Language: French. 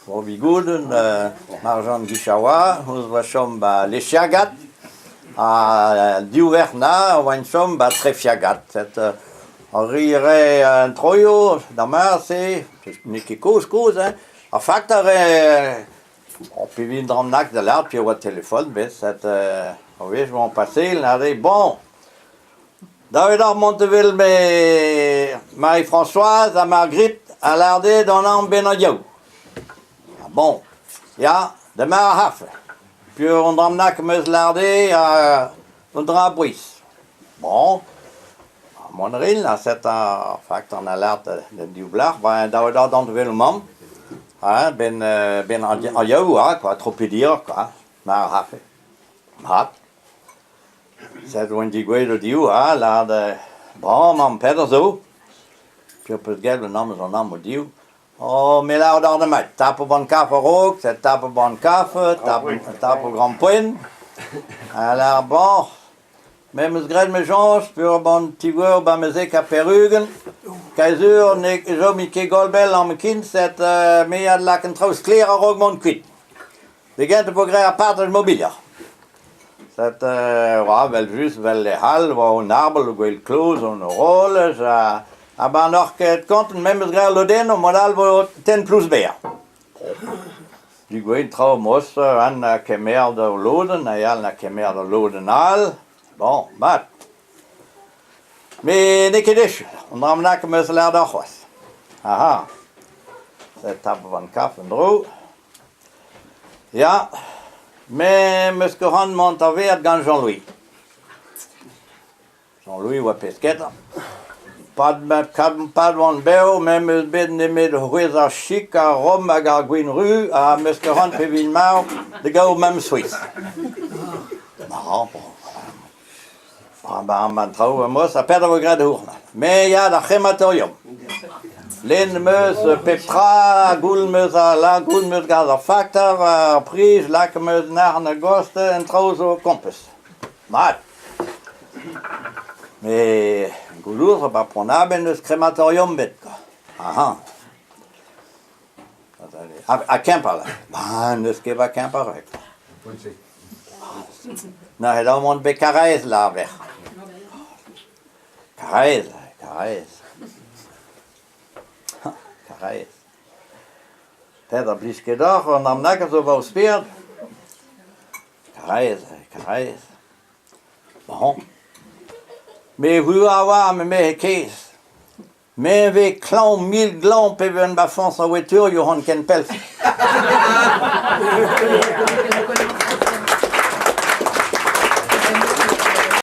Wo wie guden, Marjan Gishawa, uns war schon bei Leshiagat, Diouverna, on schon bei Trefiagat. Arriere un troio, da c'est Niki cause, hein. A factare, on peut venir dans le de l'art, puis au téléphone, mais c'est, oui, je vais en passer, il a dit, bon, David Monteville, mais Marie-Françoise, à Marguerite, à l'ardé dans l'an Benadio. Bon, ja, de maar haffen. Puis on ramena comme l'ardé à Drabouis. Bon. Monril, là, c'est un fait en alerte de Dublar, ben, dans le développement, ben en yaoua, quoi, trop peu dire, quoi, mais hafe, hat. C'est un digoué de Dieu, là, de, bon, mon père, zo, puis on peut dire le nom de son nom, Dieu. Oh, mais là, dans le match, tape au bon café rock, c'est tape au bon café, tape au grand point. Alors, bon. Même ce grand méchant, pour bon tigre, ben mes éca perrugen, kaisur, ne, je m'y golbel en m'kin, c'est mais il y a de la contrôle clair à Rogmont quit. Les gens te progrès à part de mobilier. C'est ouais, vel juste vel les halles, un arbre, le close, un rôle, ça, ah ben alors que compte même ce grand loden, au modal va 10 plus B. Du goût trop mos, un kemer de loden, un kemer de loden al. Bon, maar. Mais Nikidish, on ramena comme ça l'air d'achos. Aha. C'est tape van kaf en dro. Ja. Mais monsieur Han Montaver gan Jean-Louis. Jean-Louis wa pesqueta. Pas de van beo, même le bed de med huesa chic à Rome à Garguin rue à monsieur Han Pevilmar de gars même Suisse. Non, bon. Man trouwen moest, dat verder we graag horen. Maar ja, dat crematorium. Lindmeus, Petra, Gulmeus, la Gulmeus, gaat factor, prijs, Lakkemeus, naar een goste en trouwens op compass. Maar Gulus, op een pronaben, dus crematorium bed. Aha. A camper. Maar dus geef a camper weg. Nou, hij dan moet bij Carrez la weg. Carrez. Verder bliske dag, en dan nakken zo wel speert. Carrez. Bon. Mais vous avez mes cases. Mais avec clan, 1000 glands, peuvent une bafon sa voiture, Johan Kenpel.